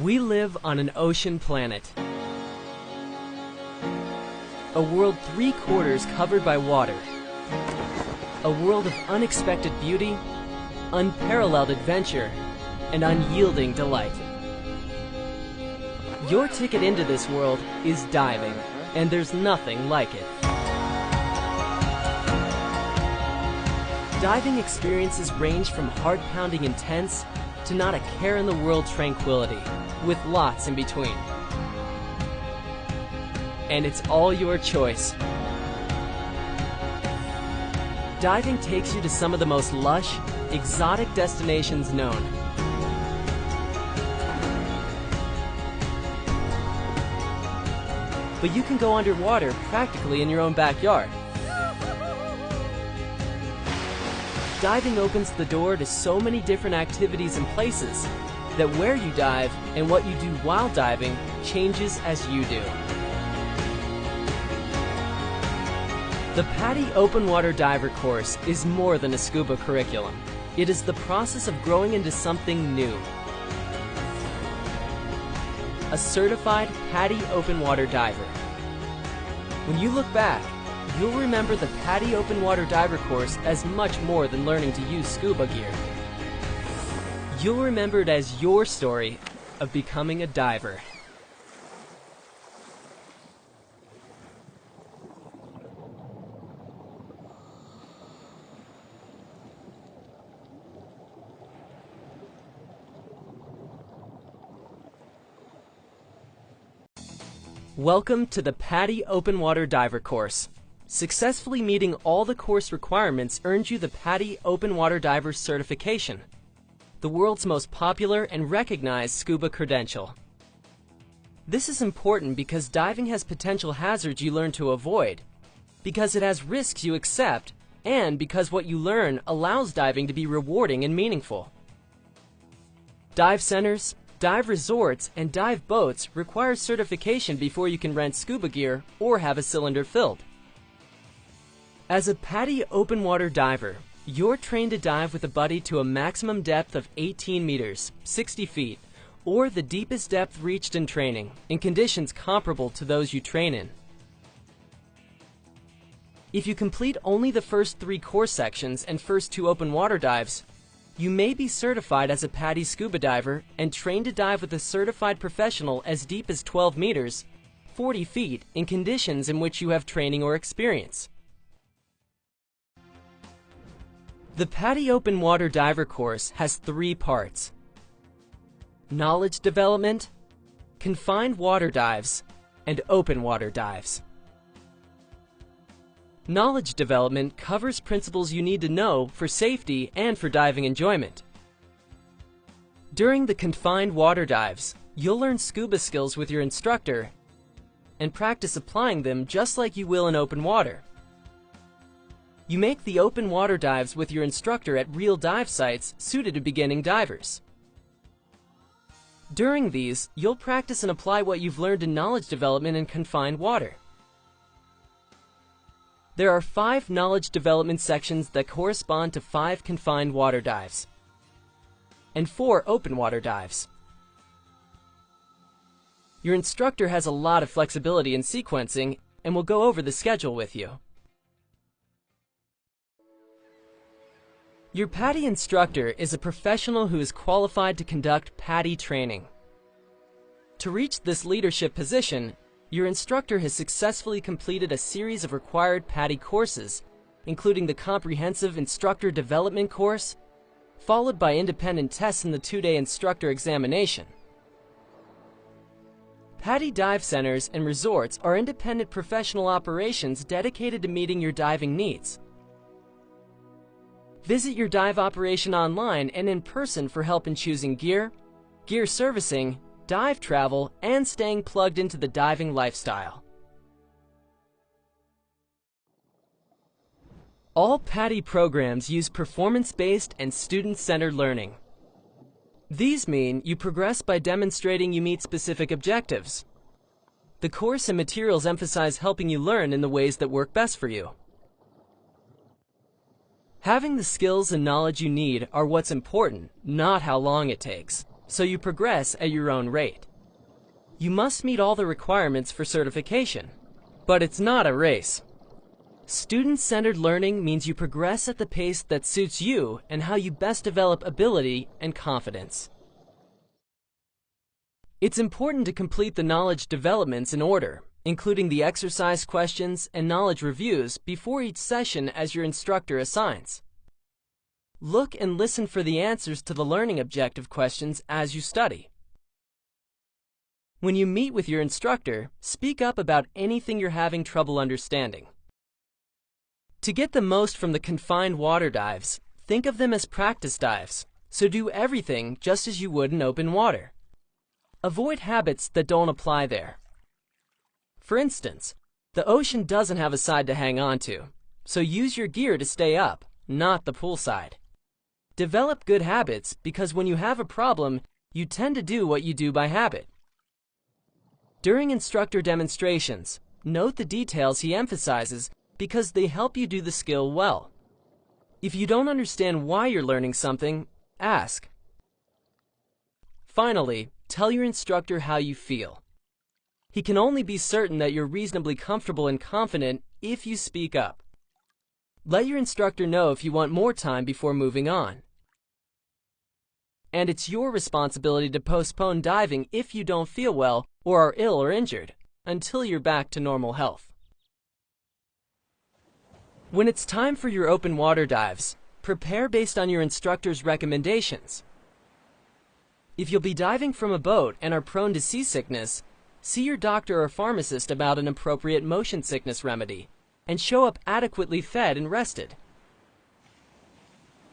We live on an ocean planet. A world 3/4 covered by water. A world of unexpected beauty, unparalleled adventure, and unyielding delight. Your ticket into this world is diving, and there's nothing like it. Diving experiences range from heart-pounding intense to not a care in the world tranquility, with lots in between. And it's all your choice. Diving takes you to some of the most lush, exotic destinations known. But you can go underwater practically in your own backyard. Diving opens the door to so many different activities and places that where you dive and what you do while diving changes as you do. The PADI Open Water Diver course is more than a scuba curriculum. It is the process of growing into something new. A certified PADI Open Water Diver. When you look back, you'll remember the PADI Open Water Diver course as much more than learning to use scuba gear. You'll remember it as your story of becoming a diver. Welcome to the PADI Open Water Diver course. Successfully meeting all the course requirements earned you the PADI Open Water Diver certification, the world's most popular and recognized scuba credential. This is important because diving has potential hazards you learn to avoid, because it has risks you accept, and because what you learn allows diving to be rewarding and meaningful. Dive centers, dive resorts, and dive boats require certification before you can rent scuba gear or have a cylinder filled. As a PADI Open Water Diver, you're trained to dive with a buddy to a maximum depth of 18 meters, 60 feet, or the deepest depth reached in training, in conditions comparable to those you train in. If you complete only the first 3 course sections and first 2 open water dives, you may be certified as a PADI scuba diver and trained to dive with a certified professional as deep as 12 meters, 40 feet, in conditions in which you have training or experience. The PADI Open Water Diver course has 3 parts: knowledge development, confined water dives, and open water dives. Knowledge development covers principles you need to know for safety and for diving enjoyment. During the confined water dives, you'll learn scuba skills with your instructor and practice applying them just like you will in open water. You make the open water dives with your instructor at real dive sites suited to beginning divers. During these, you'll practice and apply what you've learned in knowledge development in confined water. There are 5 knowledge development sections that correspond to 5 confined water dives and 4 open water dives. Your instructor has a lot of flexibility in sequencing and will go over the schedule with you. Your PADI instructor is a professional who is qualified to conduct PADI training. To reach this leadership position, your instructor has successfully completed a series of required PADI courses, including the comprehensive instructor development course, followed by independent tests in the 2-day instructor examination. PADI dive centers and resorts are independent professional operations dedicated to meeting your diving needs. Visit your dive operation online and in person for help in choosing gear, gear servicing, dive travel, and staying plugged into the diving lifestyle. All PADI programs use performance-based and student-centered learning. These mean you progress by demonstrating you meet specific objectives. The course and materials emphasize helping you learn in the ways that work best for you. Having the skills and knowledge you need are what's important, not how long it takes. so you progress at your own rate. You must meet all the requirements for certification, but it's not a race. Student-centered learning means you progress at the pace that suits you and how you best develop ability and confidence. It's important to complete the knowledge developments in order, including the exercise questions and knowledge reviews before each session as your instructor assigns. Look and listen for the answers to the learning objective questions as you study. When you meet with your instructor, speak up about anything you're having trouble understanding. To get the most from the confined water dives, think of them as practice dives, so do everything just as you would in open water. Avoid habits that don't apply there. For instance, the ocean doesn't have a side to hang on to, so use your gear to stay up, not the pool side. Develop good habits because when you have a problem, you tend to do what you do by habit. During instructor demonstrations, note the details he emphasizes because they help you do the skill well. If you don't understand why you're learning something, ask. Finally, tell your instructor how you feel. He can only be certain that you're reasonably comfortable and confident if you speak up. Let your instructor know if you want more time before moving on. And it's your responsibility to postpone diving if you don't feel well or are ill or injured, until you're back to normal health. When it's time for your open water dives, prepare based on your instructor's recommendations. If you'll be diving from a boat and are prone to seasickness, see your doctor or pharmacist about an appropriate motion sickness remedy, and show up adequately fed and rested.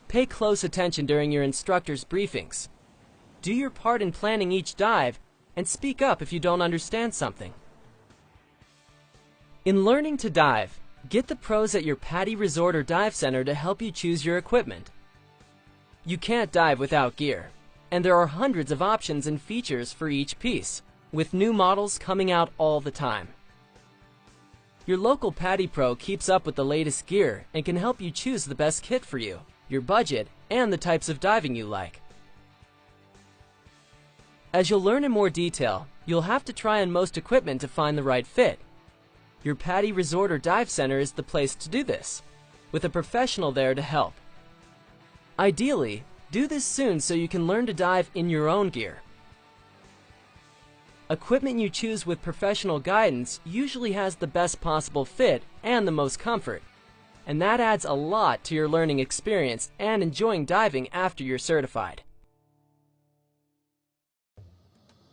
Pay close attention during your instructor's briefings. Do your part in planning each dive, and speak up if you don't understand something. In learning to dive, get the pros at your PADI resort or dive center to help you choose your equipment. You can't dive without gear, and there are hundreds of options and features for each piece, with new models coming out all the time. Your local PADI Pro keeps up with the latest gear and can help you choose the best kit for you, your budget, and the types of diving you like. As you'll learn in more detail, you'll have to try on most equipment to find the right fit. Your PADI resort or dive center is the place to do this, with a professional there to help. Ideally, do this soon so you can learn to dive in your own gear. Equipment you choose with professional guidance usually has the best possible fit and the most comfort, and that adds a lot to your learning experience and enjoying diving after you're certified.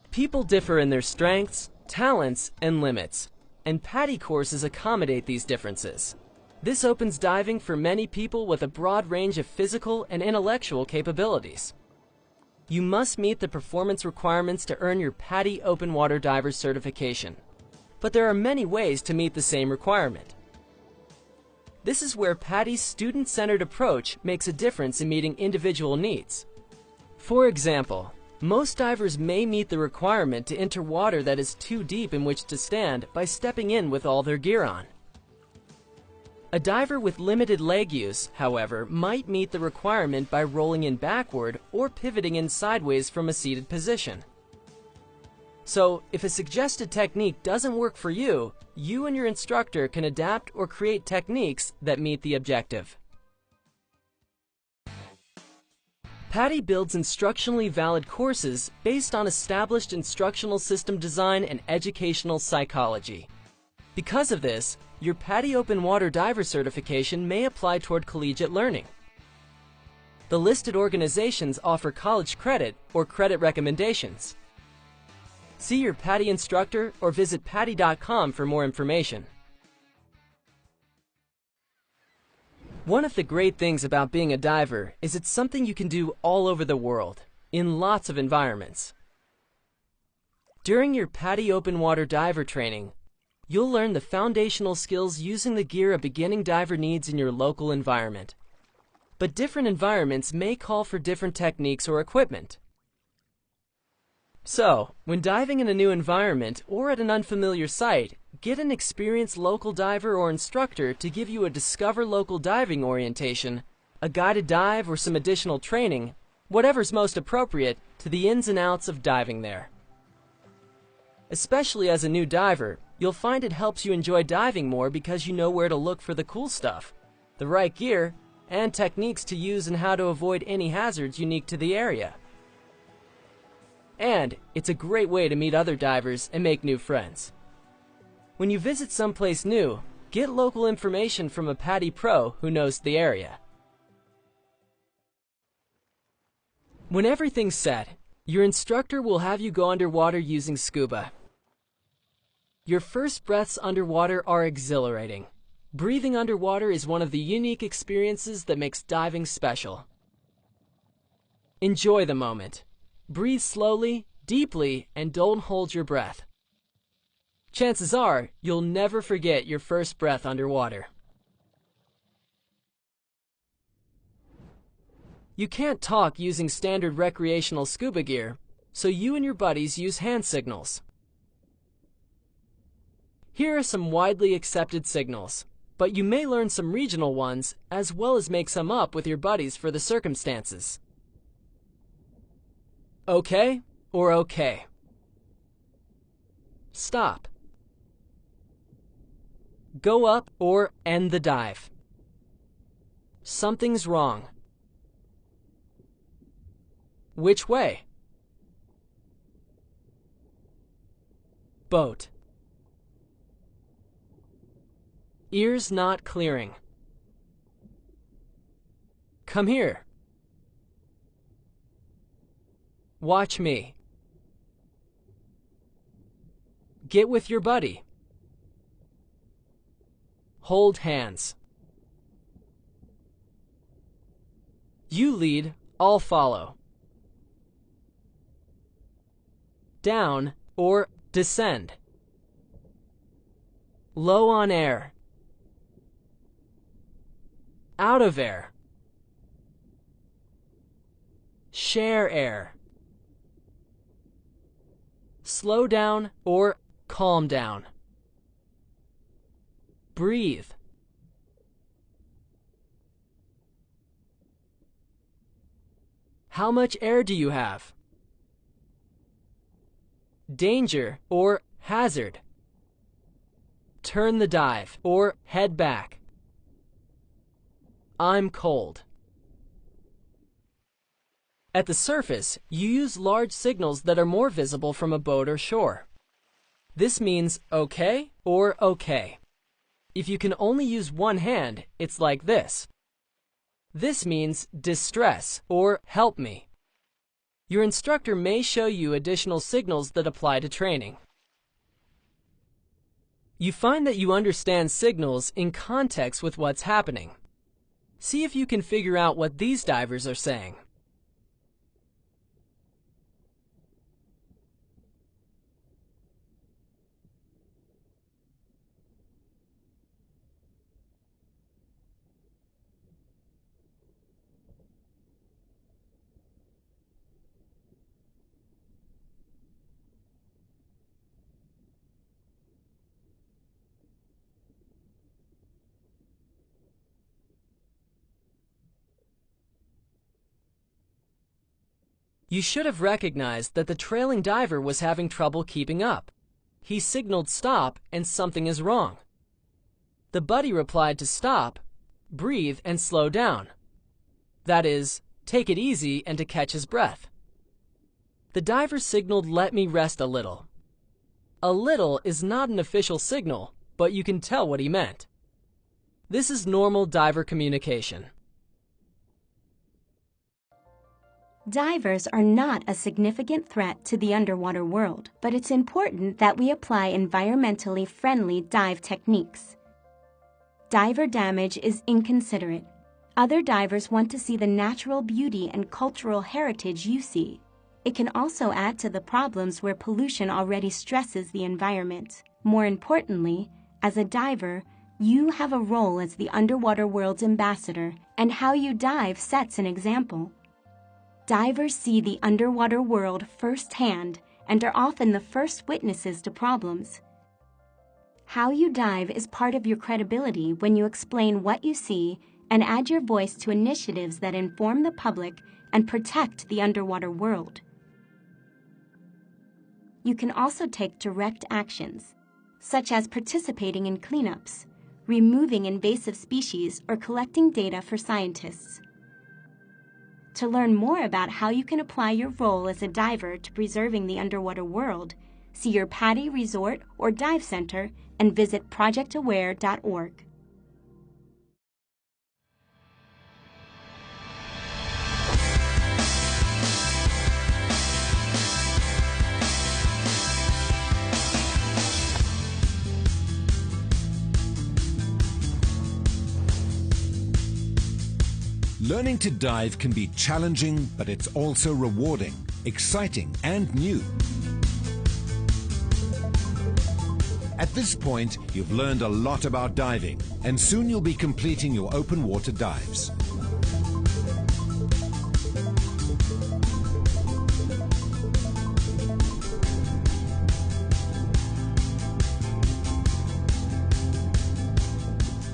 People differ in their strengths, talents, and limits, and PADI courses accommodate these differences. This opens diving for many people with a broad range of physical and intellectual capabilities. You must meet the performance requirements to earn your PADI Open Water Diver certification, but there are many ways to meet the same requirement. This is where PADI's student-centered approach makes a difference in meeting individual needs. For example, most divers may meet the requirement to enter water that is too deep in which to stand by stepping in with all their gear on. A diver with limited leg use, however, might meet the requirement by rolling in backward or pivoting in sideways from a seated position. So, if a suggested technique doesn't work for you, you and your instructor can adapt or create techniques that meet the objective. PADI builds instructionally valid courses based on established instructional system design and educational psychology. Because of this, your PADI Open Water Diver certification may apply toward collegiate learning. The listed organizations offer college credit or credit recommendations. See your PADI instructor or visit PADI.com for more information. One of the great things about being a diver is it's something you can do all over the world, in lots of environments. During your PADI Open Water Diver training, you'll learn the foundational skills using the gear a beginning diver needs in your local environment. But different environments may call for different techniques or equipment. So, when diving in a new environment or at an unfamiliar site, get an experienced local diver or instructor to give you a Discover Local Diving orientation, a guided dive, or some additional training, whatever's most appropriate to the ins and outs of diving there. Especially as a new diver, you'll find it helps you enjoy diving more because you know where to look for the cool stuff, the right gear, and techniques to use and how to avoid any hazards unique to the area. And it's a great way to meet other divers and make new friends. When you visit someplace new, get local information from a PADI pro who knows the area. When everything's set, your instructor will have you go underwater using Scuba. Your first breaths underwater are exhilarating. Breathing underwater is one of the unique experiences that makes diving special. Enjoy the moment. Breathe slowly, deeply, and don't hold your breath. Chances are, you'll never forget your first breath underwater. You can't talk using standard recreational scuba gear, so you and your buddies use hand signals. Here are some widely accepted signals, but you may learn some regional ones as well as make some up with your buddies for the circumstances. Okay or okay. Stop. Go up or end the dive. Something's wrong. Which way? Boat. Ears not clearing. Come here. Watch me. Get with your buddy. Hold hands. You lead, I'll follow. Down or descend. Low on air. Out of air. Share air. Slow down or calm down. Breathe. How much air do you have? Danger or hazard. Turn the dive or head back. I'm cold. At the surface, you use large signals that are more visible from a boat or shore. This means okay or okay. If you can only use one hand, it's like this. This means distress or help me. Your instructor may show you additional signals that apply to training. You find that you understand signals in context with what's happening. See if you can figure out what these divers are saying. You should have recognized that the trailing diver was having trouble keeping up. He signaled stop and something is wrong. The buddy replied to stop, breathe, and slow down. That is, take it easy and to catch his breath. The diver signaled let me rest a little. A little is not an official signal, but you can tell what he meant. This is normal diver communication. Divers are not a significant threat to the underwater world, but it's important that we apply environmentally friendly dive techniques. Diver damage is inconsiderate. Other divers want to see the natural beauty and cultural heritage you see. It can also add to the problems where pollution already stresses the environment. More importantly, as a diver, you have a role as the underwater world's ambassador, and how you dive sets an example. Divers see the underwater world firsthand and are often the first witnesses to problems. How you dive is part of your credibility when you explain what you see and add your voice to initiatives that inform the public and protect the underwater world. You can also take direct actions, such as participating in cleanups, removing invasive species, or collecting data for scientists. To learn more about how you can apply your role as a diver to preserving the underwater world, see your PADI Resort or Dive Center and visit projectaware.org. Learning to dive can be challenging, but it's also rewarding, exciting, and new. At this point, you've learned a lot about diving, and soon you'll be completing your open water dives.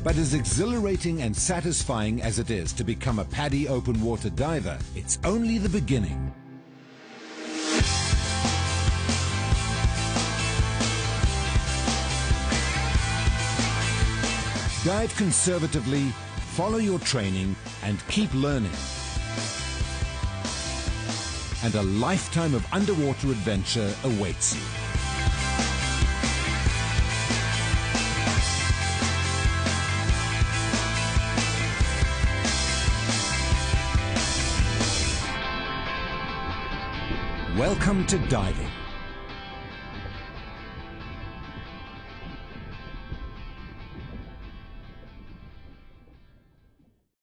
But as exhilarating and satisfying as it is to become a PADI open water diver, it's only the beginning. Dive conservatively, follow your training, and keep learning. And a lifetime of underwater adventure awaits you. Welcome to diving.